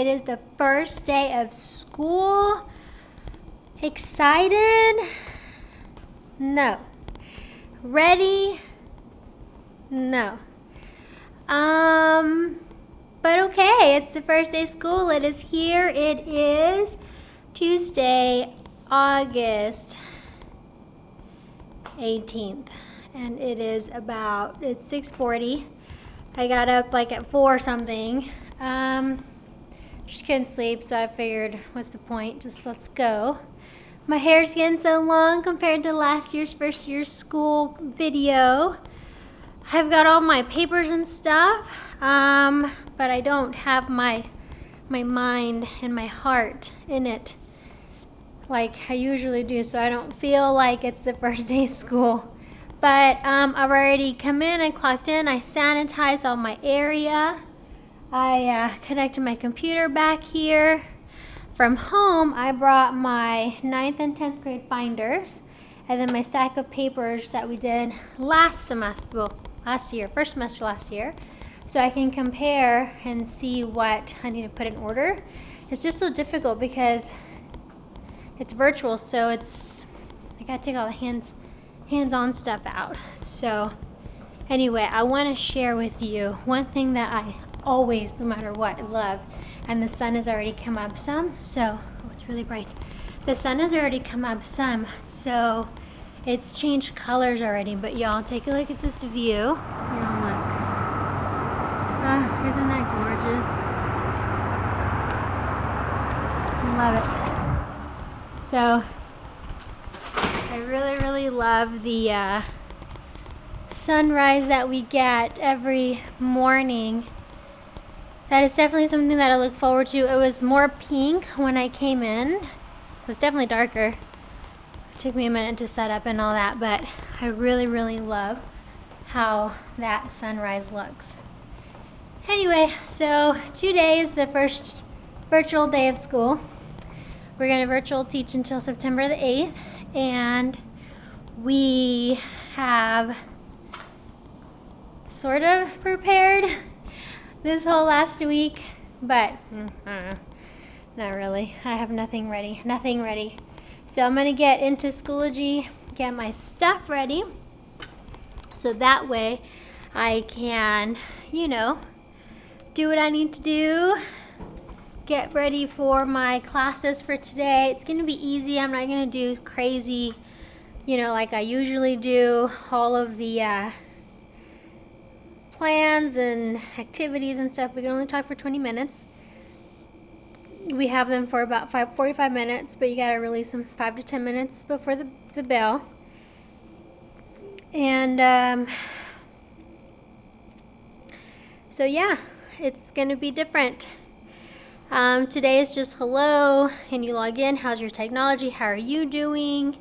is the first day of school. Excited? No. Ready? No. But okay, it's the first day of school. It is here. It is Tuesday, August 18th. And it is it's 6:40. I got up like at 4 something. Just couldn't sleep, so I figured, what's the point? Just let's go. My hair's getting so long compared to last year's first year school video. I've got all my papers and stuff, but I don't have my mind and my heart in it like I usually do, so I don't feel like it's the first day of school. But I've already come in, I clocked in, I sanitized all my area. I connected my computer back here. From home, I brought my 9th and 10th grade binders, and then my stack of papers that we did first semester last year, so I can compare and see what I need to put in order. It's just so difficult because it's virtual, so I gotta take all the hands-on stuff out. So anyway, I want to share with you one thing that I always, no matter what, love. And the sun has already come up some, so it's really bright. The sun has already come up some, so it's changed colors already. But y'all, take a look at this view. Y'all look. Isn't that gorgeous? Love it. So I really love the sunrise that we get every morning. That is definitely something that I look forward to. It was more pink when I came in. It was definitely darker. It took me a minute to set up and all that, but I really love how that sunrise looks. Anyway, so today is the first virtual day of school. We're going to virtual teach until September the 8th, and we have sort of prepared this whole last week, but not really. I have nothing ready. So I'm gonna get into Schoology, get my stuff ready, so that way I can, do what I need to do, get ready for my classes for today. It's gonna be easy. I'm not gonna do crazy, like I usually do, all of the plans and activities and stuff. We can only talk for 20 minutes. We have them for about 45 minutes, but you gotta release them 5 to 10 minutes before the bell. And so yeah, it's gonna be different. Today is just hello, and you log in. How's your technology? How are you doing?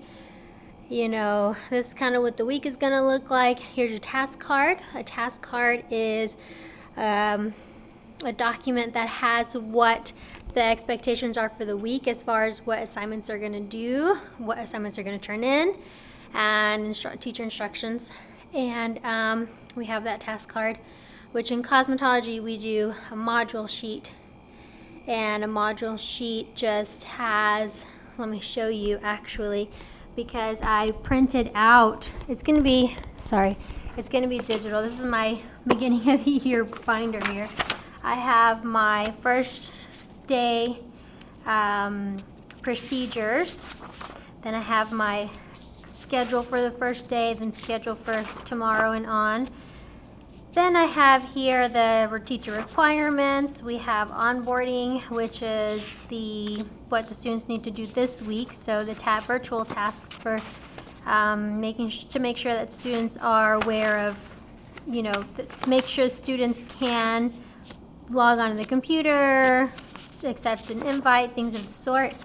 This is kind of what the week is going to look like. Here's your task card. A task card is a document that has what the expectations are for the week as far as what assignments are going to do, what assignments are going to turn in, and teacher instructions. And we have that task card, which in cosmetology we do a module sheet. And a module sheet just has, let me show you actually, because I printed out, it's going to be digital. This is my beginning of the year binder here. I have my first day procedures, then I have my schedule for the first day, then schedule for tomorrow and on. Then I have here the teacher requirements. We have onboarding, which is what the students need to do this week. So the virtual tasks for to make sure that students are aware of, make sure students can log onto the computer, accept an invite, things of the sort.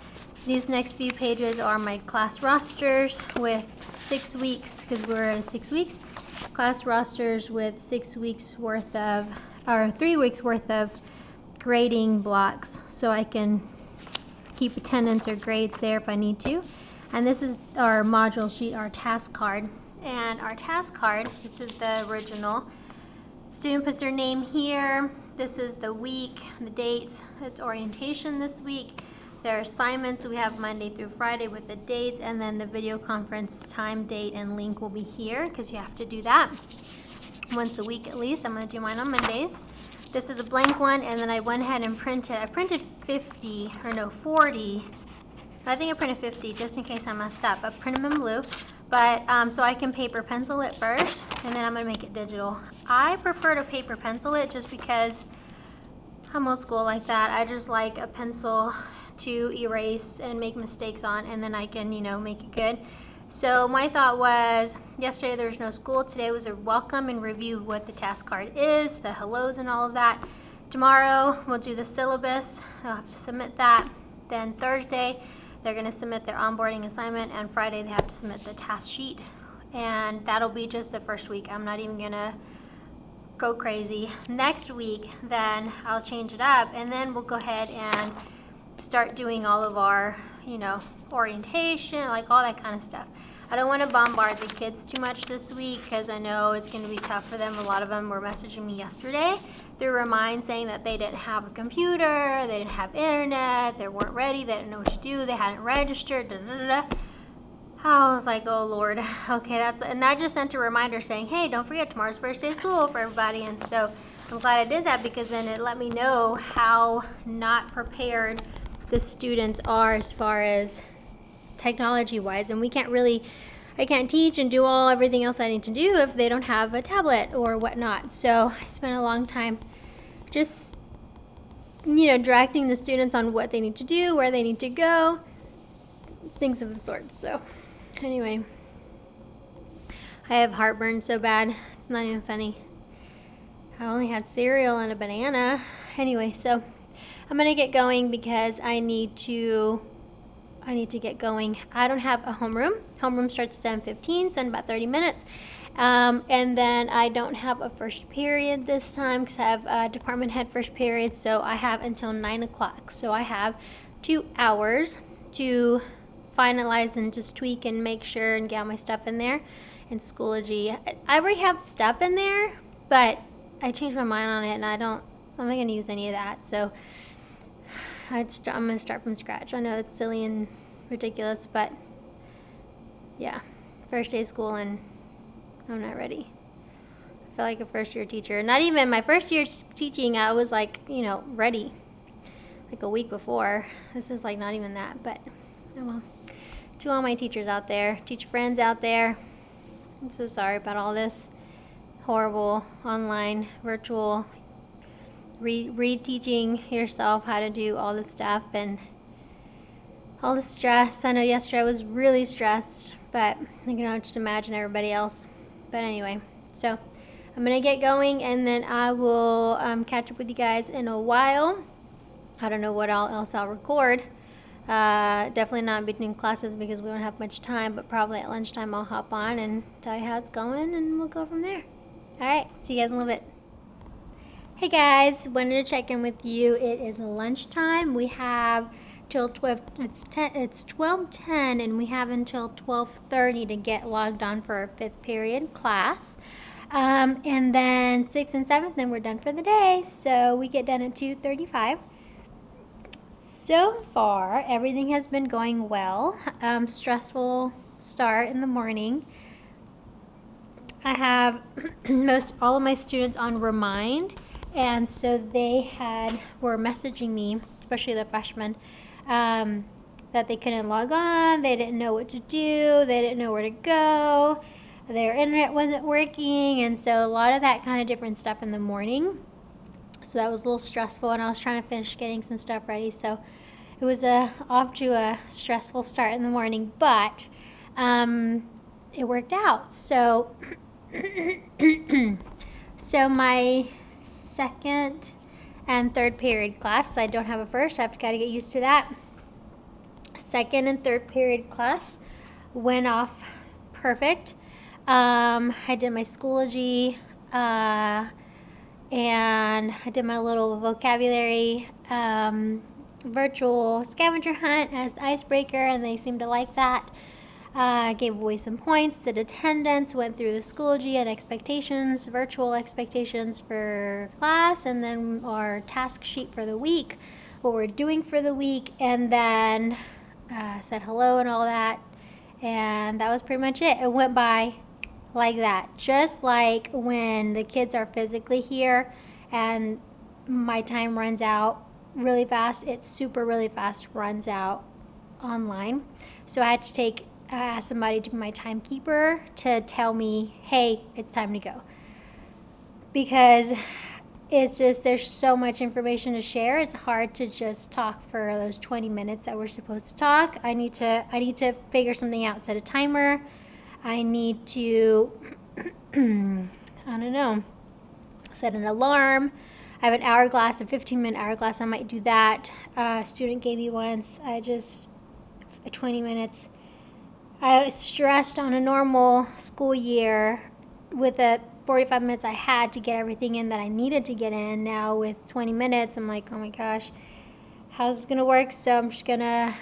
These next few pages are my class rosters with 6 weeks, because we're at 6 weeks. Class rosters with 6 weeks worth of, or 3 weeks worth of grading blocks, so I can keep attendance or grades there if I need to. And this is our module sheet, our task card. And our task card, this is the original. Student puts their name here, This is the week, the dates. It's orientation this week. There are assignments we have Monday through Friday with the dates, and then the video conference time, date, and link will be here because you have to do that once a week at least. I'm going to do mine on Mondays. This is a blank one, and then I went ahead and printed. I printed 40. I think I printed 50 just in case I messed up. I printed them in blue, but so I can paper pencil it first, and then I'm going to make it digital. I prefer to paper pencil it just because I'm old school like that. I just like a pencil to erase and make mistakes on, and then I can, you know, make it good. So my thought was, yesterday there was no school. Today was a welcome and review what the task card is, the hellos and all of that. Tomorrow we'll do the syllabus. They'll have to submit that. Then Thursday they're going to submit their onboarding assignment, and Friday they have to submit the task sheet. And that'll be just the first week. I'm not even going to go crazy. Next week then I'll change it up, and then we'll go ahead and start doing all of our, you know, orientation, like all that kind of stuff. I don't want to bombard the kids too much this week because I know it's going to be tough for them. A lot of them were messaging me yesterday through Remind saying that they didn't have a computer, they didn't have internet, they weren't ready, they didn't know what to do, they hadn't registered, da, da, da, da. I was like, oh Lord, okay, and I just sent a reminder saying, hey, don't forget, tomorrow's first day of school for everybody. And so I'm glad I did that, because then it let me know how not prepared the students are as far as technology wise, and I can't teach and do everything else I need to do if they don't have a tablet or whatnot. So I spent a long time just, you know, directing the students on what they need to do, where they need to go, things of the sort. So anyway, I have heartburn so bad, it's not even funny. I only had cereal and a banana. Anyway, so I'm gonna get going because I need to get going. I don't have a homeroom. Homeroom starts at 7:15, so in about 30 minutes. And then I don't have a first period this time because I have a department head first period, so I have until 9 o'clock. So I have 2 hours to finalize and just tweak and make sure and get all my stuff in there. In Schoology, I already have stuff in there, but I changed my mind on it, and I'm not going to use any of that. So I'm going to start from scratch. I know it's silly and ridiculous, but yeah, first day of school and I'm not ready. I feel like a first year teacher. Not even my first year teaching, I was like, you know, ready like a week before. This is like not even that, but oh well. To all my teachers out there, teacher friends out there, I'm so sorry about all this horrible online, virtual, reteaching yourself how to do all this stuff and all the stress. I know yesterday I was really stressed, but I can just imagine everybody else. But anyway, so I'm gonna get going, and then I will catch up with you guys in a while. I don't know what else I'll record. Definitely not between classes because we don't have much time, but probably at lunchtime I'll hop on and tell you how it's going, and we'll go from there. All right, see you guys in a little bit. Hey guys, wanted to check in with you. It is lunchtime. We have till 12. It's 12:10, and we have until 12:30 to get logged on for our 5th period class. And then 6th and 7th, then we're done for the day. So we get done at 2:35. So far, everything has been going well. Stressful start in the morning. I have all of my students on Remind. And so they were messaging me, especially the freshmen, that they couldn't log on, they didn't know what to do, they didn't know where to go, their internet wasn't working, and so a lot of that kind of different stuff in the morning. So that was a little stressful, and I was trying to finish getting some stuff ready. So it was off to a stressful start in the morning, but it worked out. So, so my 2nd and 3rd period class. I don't have a first. I gotta get used to that. 2nd and 3rd period class went off perfect. I did my Schoology, and I did my little vocabulary virtual scavenger hunt as the icebreaker, and they seemed to like that. Gave away some points, did attendance, went through the Schoology and expectations, virtual expectations for class, and then our task sheet for the week, what we're doing for the week, and then said hello and all that. And that was pretty much it. It went by like that. Just like when the kids are physically here and my time runs out really fast, it super really fast runs out online. So I had to ask somebody to be my timekeeper to tell me, hey, it's time to go. Because it's just, there's so much information to share. It's hard to just talk for those 20 minutes that we're supposed to talk. I need to figure something out. Set a timer. I need to, I don't know, set an alarm. I have an hourglass, a 15-minute hourglass. I might do that. A student gave me once. 20 minutes. I was stressed on a normal school year with the 45 minutes I had to get everything in that I needed to get in. Now with 20 minutes, I'm like, oh my gosh, how's this gonna work? So I'm just gonna,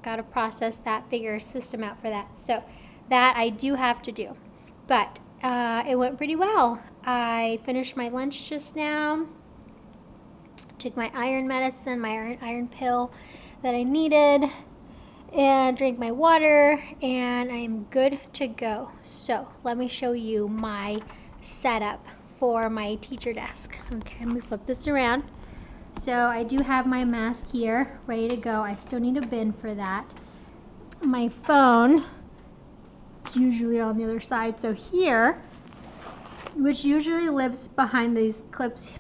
gotta process that, figure a system out for that. So that I do have to do. But it went pretty well. I finished my lunch just now. Took my iron medicine, my iron pill that I needed, and drank my water, and I am good to go. So let me show you my setup for my teacher desk. Okay, let me flip this around. So I do have my mask here ready to go. I still need a bin for that. My phone is usually on the other side. So here, which usually lives behind these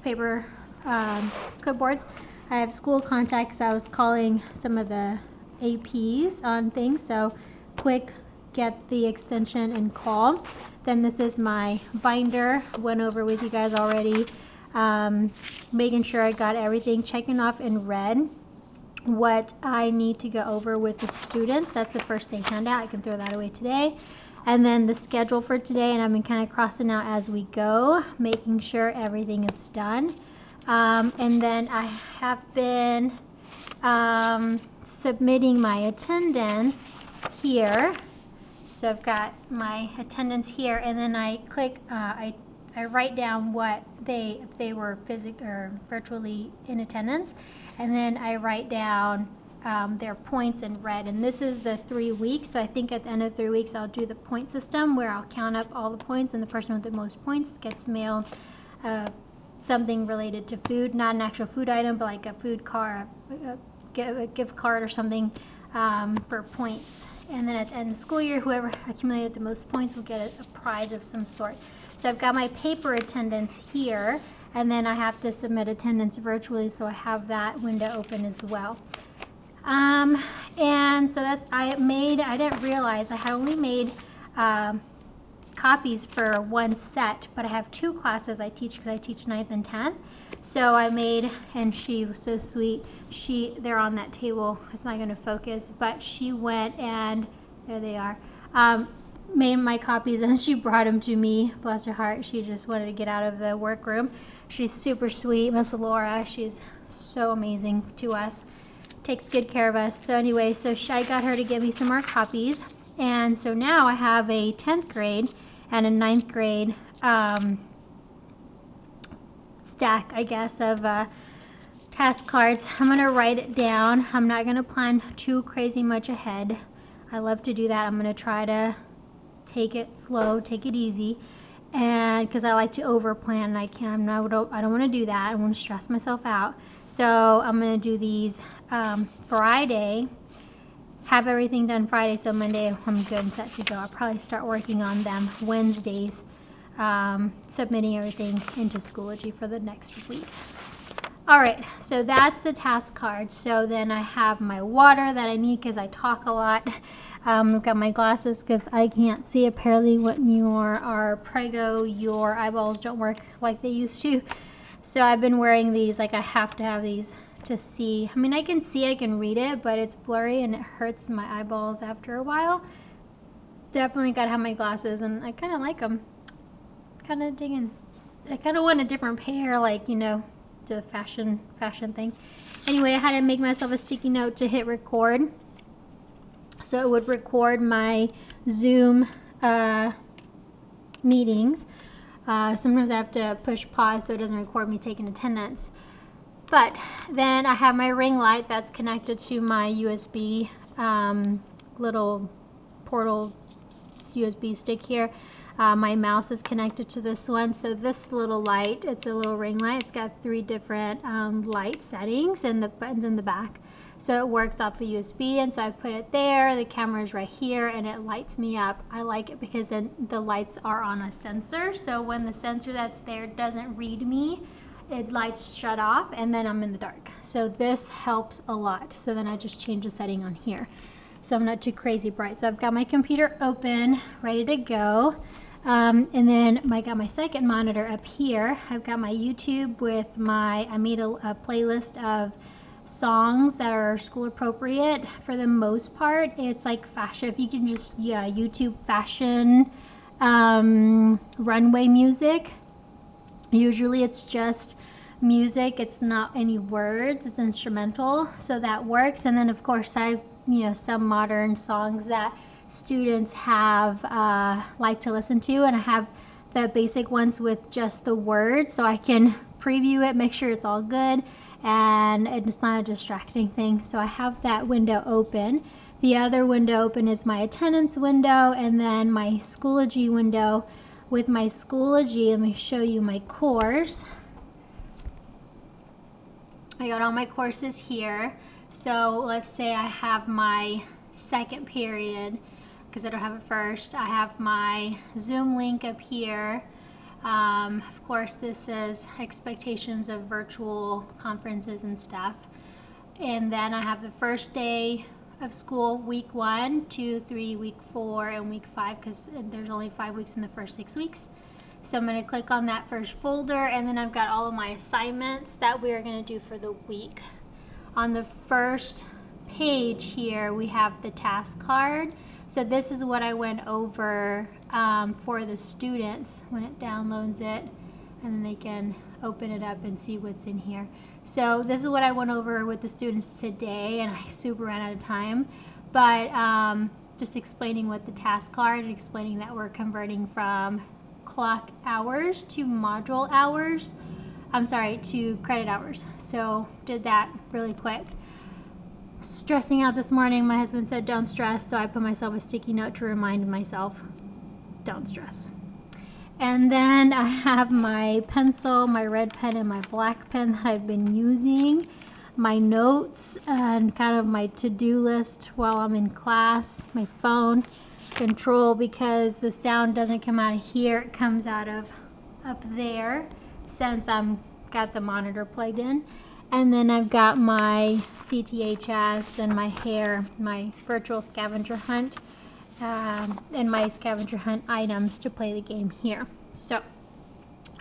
paper clipboards, I have school contacts. I was calling some of the APs on things, so quick, get the extension and call. Then this is my binder. Went over with you guys already, making sure I got everything, checking off in red what I need to go over with the students. That's the first day handout. I can throw that away today. And then the schedule for today, and I've been kind of crossing out as we go, making sure everything is done. And then I have been submitting my attendance here. So I've got my attendance here, and then I click, I write down if they were physically or virtually in attendance, and then I write down their points in red. And this is the 3 weeks, so I think at the end of 3 weeks I'll do the point system where I'll count up all the points, and the person with the most points gets mailed something related to food, not an actual food item, but like a food card, a gift card or something for points. And then at the end of the school year, whoever accumulated the most points will get a prize of some sort. So I've got my paper attendance here, and then I have to submit attendance virtually, so I have that window open as well. And so I didn't realize I had only made copies for one set, but I have 2 classes I teach because I teach 9th and 10th. So I made, and she was so sweet, they're on that table, it's not going to focus, but she went and, there they are, made my copies, and she brought them to me. Bless her heart, she just wanted to get out of the workroom. She's super sweet, Miss Laura. She's so amazing to us, takes good care of us. So anyway, I got her to give me some more copies, and so now I have a 10th grade and a 9th grade stack, I guess, of task cards. I'm going to write it down. I'm not going to plan too crazy much ahead. I love to do that. I'm going to try to take it slow, take it easy, and because I like to over plan, I don't want to do that. I want to stress myself out. So I'm going to do these Friday, have everything done Friday, so Monday I'm good and set to go. I'll probably start working on them Wednesdays, submitting everything into Schoology for the next week. Alright, so that's the task card. So then I have my water that I need because I talk a lot. I've got my glasses because I can't see. Apparently when you are prego, your eyeballs don't work like they used to. So I've been wearing these, like I have to have these to see. I mean, I can see, I can read it, but it's blurry and it hurts my eyeballs after a while. Definitely gotta have my glasses, and I kind of like them. Kind of digging. I kind of want a different pair, like, you know, the fashion thing. Anyway, I had to make myself a sticky note to hit record. So it would record my Zoom meetings. Sometimes I have to push pause so it doesn't record me taking attendance. But then I have my ring light that's connected to my USB little portal USB stick here. My mouse is connected to this one. So this little light, it's a little ring light. It's got 3 different light settings and the buttons in the back. So it works off a USB, and so I put it there. The camera is right here, and it lights me up. I like it because then the lights are on a sensor. So when the sensor that's there doesn't read me, it lights shut off, and then I'm in the dark. So this helps a lot. So then I just change the setting on here, so I'm not too crazy bright. So I've got my computer open, ready to go. And then I got my second monitor up here. I've got my YouTube with I made a playlist of songs that are school appropriate for the most part. It's like fashion. If you can just YouTube fashion runway music. Usually it's just music. It's not any words. It's instrumental, so that works. And then of course I've some modern songs that students have like to listen to, and I have the basic ones with just the words, so I can preview it, make sure it's all good, and it's not a distracting thing. So I have that window open. The other window open is my attendance window, and then my Schoology window. With my Schoology, let me show you my course. I got all my courses here. So let's say I have my second period, because I don't have it first. I have my Zoom link up here. Of course, this is expectations of virtual conferences and stuff. And then I have the first day of school, week 1, 2, 3, week 4, and week 5, because there's only 5 weeks in the first 6 weeks. So I'm going to click on that first folder, and then I've got all of my assignments that we're going to do for the week. On the first page here, we have the task card. So this is what I went over for the students when it downloads it, and then they can open it up and see what's in here. So this is what I went over with the students today, and I super ran out of time. But just explaining what the task card, and explaining that we're converting from clock hours to module hours. To credit hours. So did that really quick. Stressing out this morning, my husband said don't stress, so I put myself a sticky note to remind myself don't stress. And then I have my pencil, my red pen, and my black pen that I've been using, my notes, and kind of my to-do list while I'm in class, my phone, control, because the sound doesn't come out of here, it comes out of up there, since I'm got the monitor plugged in. And then I've got my CTHS and my hair, my virtual scavenger hunt, and my scavenger hunt items to play the game here. So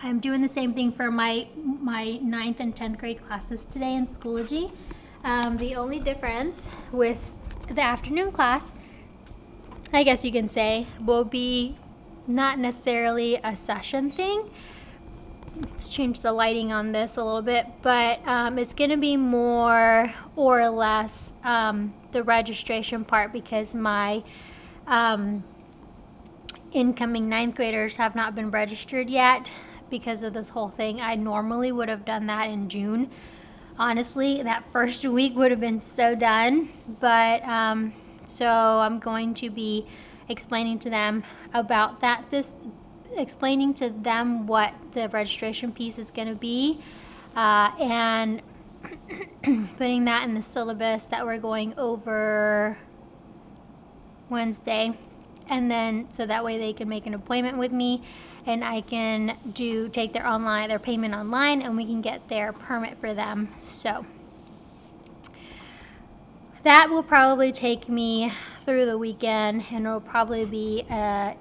I'm doing the same thing for my 9th and 10th grade classes today in Schoology. The only difference with the afternoon class, I guess you can say, will be not necessarily a session thing. Let's change the lighting on this a little bit, but it's going to be more or less the registration part, because my incoming 9th graders have not been registered yet because of this whole thing. I normally would have done that in June. Honestly, that first week would have been so done, but so I'm going to be explaining to them about that, explaining to them what the registration piece is going to be, and putting that in the syllabus that we're going over Wednesday, and then so that way they can make an appointment with me, and I can take their payment online, and we can get their permit for them. So that will probably take me through the weekend, and it'll probably be a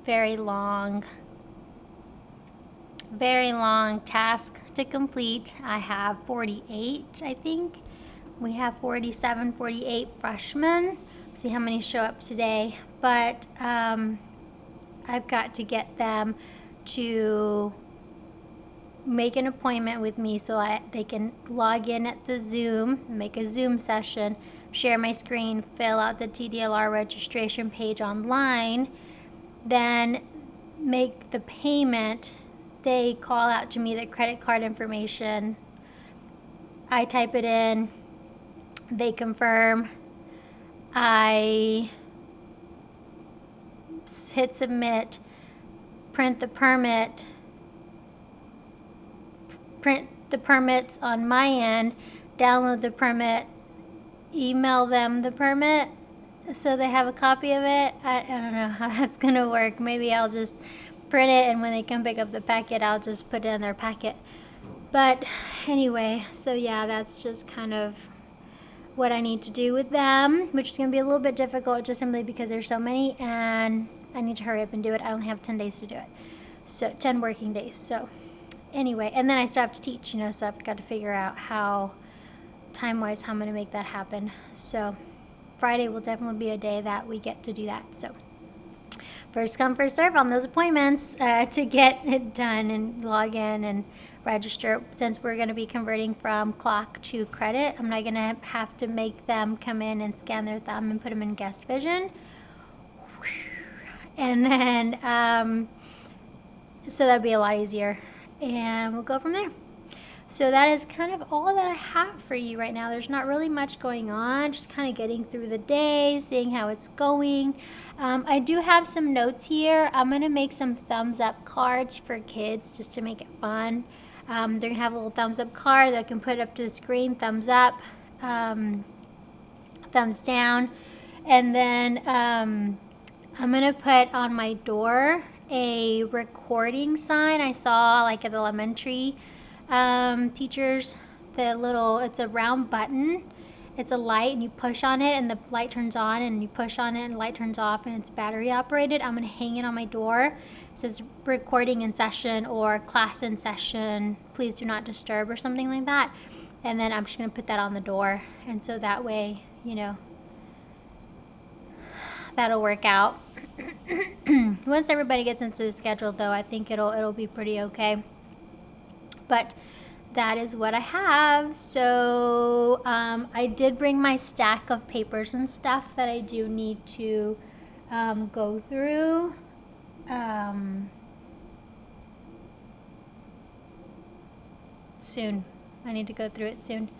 very long task to complete. I have 48, I think. We have 47, 48 freshmen. See how many show up today. But I've got to get them to make an appointment with me so they can log in at the Zoom, make a Zoom session, share my screen, fill out the TDLR registration page online, then make the payment. They call out to me the credit card information. I type it in. They confirm. I hit submit, print the permits on my end, download the permit, email them the permit so they have a copy of it. I don't know how that's gonna work. Maybe I'll just print it, and when they come pick up the packet, I'll just put it in their packet. But anyway, so yeah, that's just kind of what I need to do with them, which is gonna be a little bit difficult just simply because there's so many and I need to hurry up and do it. I only have 10 days to do it. So 10 working days. So anyway, and then I still have to teach, so I've got to figure out how, time-wise, how I'm gonna make that happen. So Friday will definitely be a day that we get to do that. So first come, first serve on those appointments to get it done and log in and register. Since we're going to be converting from clock to credit, I'm not going to have to make them come in and scan their thumb and put them in guest vision. And then, so that'd be a lot easier. And we'll go from there. So that is kind of all that I have for you right now. There's not really much going on, just kind of getting through the day, seeing how it's going. I do have some notes here. I'm going to make some thumbs up cards for kids just to make it fun. They're going to have a little thumbs up card that I can put up to the screen, thumbs up, thumbs down. And then I'm going to put on my door a recording sign I saw like at elementary teachers. It's a round button. It's a light, and you push on it and the light turns on, and you push on it and the light turns off, and it's battery operated. I'm going to hang it on my door. It says recording in session or class in session, please do not disturb, or something like that. And then I'm just going to put that on the door, and so that way, that'll work out. Once everybody gets into the schedule, though, I think it'll be pretty okay. But that is what I have. So I did bring my stack of papers and stuff that I do need to go through. Soon. I need to go through it soon.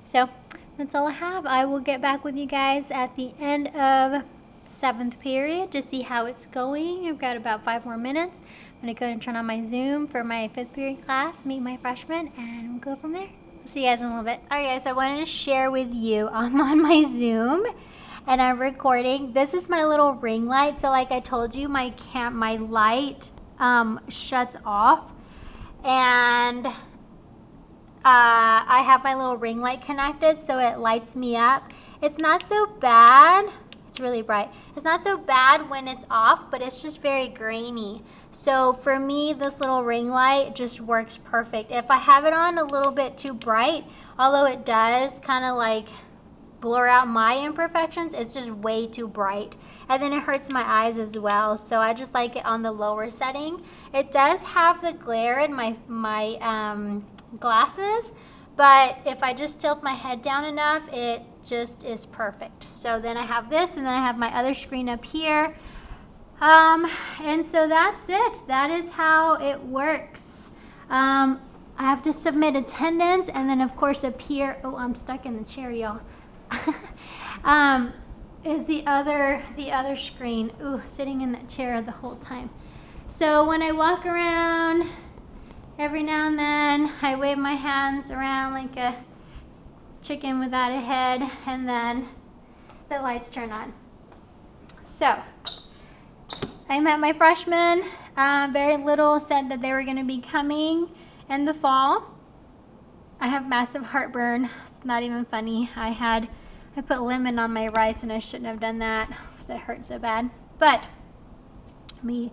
So that's all I have. I will get back with you guys at the end of 7th period to see how it's going. I've got about 5 more minutes. I'm going to go and turn on my Zoom for my 5th period class, meet my freshmen, and we'll go from there. I'll see you guys in a little bit. Alright guys, I wanted to share with you, I'm on my Zoom and I'm recording. This is my little ring light. So like I told you, my light shuts off, and I have my little ring light connected so it lights me up. It's not so bad. It's really bright. It's not so bad when it's off, but it's just very grainy. So for me, this little ring light just works perfect. If I have it on a little bit too bright, although it does kind of like blur out my imperfections, it's just way too bright. And then it hurts my eyes as well. So I just like it on the lower setting. It does have the glare in my glasses, but if I just tilt my head down enough, it just is perfect. So then I have this, and then I have my other screen up here. And so that's it. That is how it works. I have to submit attendance, and then of course up here, oh, I'm stuck in the chair, y'all. Is the other screen. Ooh, sitting in that chair the whole time. So when I walk around, every now and then I wave my hands around like a chicken without a head, and then the lights turn on. So I met my freshmen. Very little said that they were going to be coming in the fall. I have massive heartburn. It's not even funny. I put lemon on my rice, and I shouldn't have done that because it hurt so bad. But me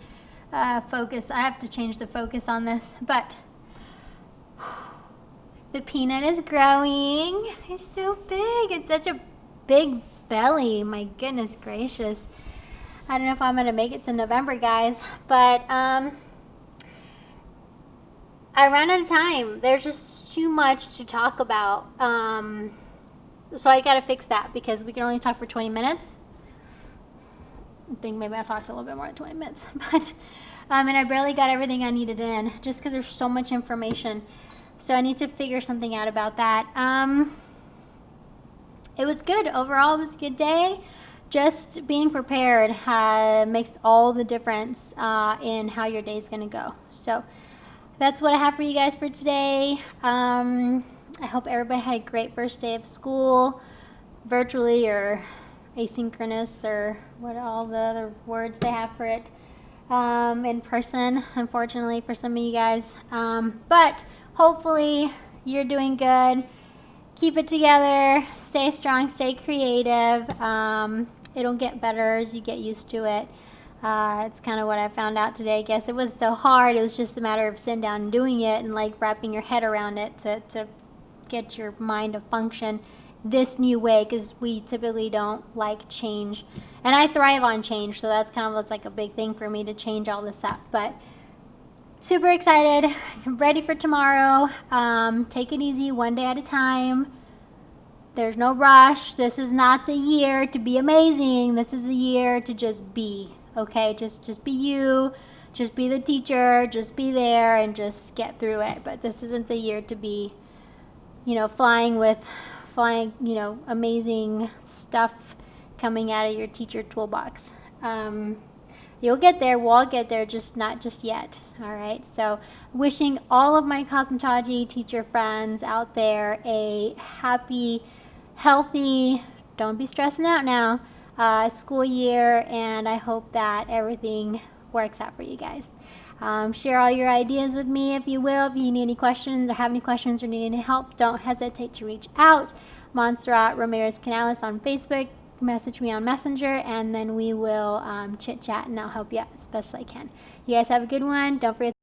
focus. I have to change the focus on this. But the peanut is growing. It's so big. It's such a big belly. My goodness gracious. I don't know if I'm going to make it to November, guys, but I'm going to make it to November. But that is how it works. I have to submit attendance, and then of course up here, oh, I'm stuck in the chair, y'all. When I walk around, every now and then I wave my hands around like a chicken without a head, and then the lights turn on. So when I met my freshmen. Very little said that they were going to be coming in the fall. I have massive heartburn. It's not even funny. I put lemon on my rice, and I shouldn't have done that because it hurt so bad. But me focus. I have to change the focus on this. But the peanut is growing. It's such a big belly. My goodness gracious. I don't know if I'm going to make it to November, guys, but I ran out of time. There's just too much to talk about. So I gotta fix that because we can only talk for 20 minutes. I think maybe I talked a little bit more than 20 minutes, but and I barely got everything I needed in just because there's so much information. So I need to figure something out about that. It was good. Overall, it was a good day. Just being prepared makes all the difference in how your day is going to go. So that's what I have for you guys for today. I hope everybody had a great first day of school, virtually or asynchronous or what all the other words they have for it, in person, unfortunately for some of you guys. But hopefully you're doing good. Keep it together, stay strong, stay creative. It'll get better as you get used to it. It's kind of what I found out today. I guess it was so hard. It was just a matter of sitting down and doing it and like wrapping your head around it to get your mind to function this new way, because we typically don't like change. And I thrive on change, so that's kind of what's like a big thing for me to change all this up. But super excited. I'm ready for tomorrow. Take it easy, one day at a time. There's no rush. This is not the year to be amazing. This is the year to just be. Okay, just be you. Just be the teacher. Just be there and just get through it. But this isn't the year to be, flying, amazing stuff coming out of your teacher toolbox. You'll get there. We'll all get there, just not just yet. All right. So wishing all of my cosmetology teacher friends out there a happy, healthy, don't be stressing out now, school year, and I hope that everything works out for you guys. Share all your ideas with me if you will. If you need any questions or have any questions or need any help, don't hesitate to reach out. Montserrat Ramirez Canales on Facebook. Message me on Messenger, and then we will chit chat and I'll help you out as best as I can. You guys have a good one. Don't forget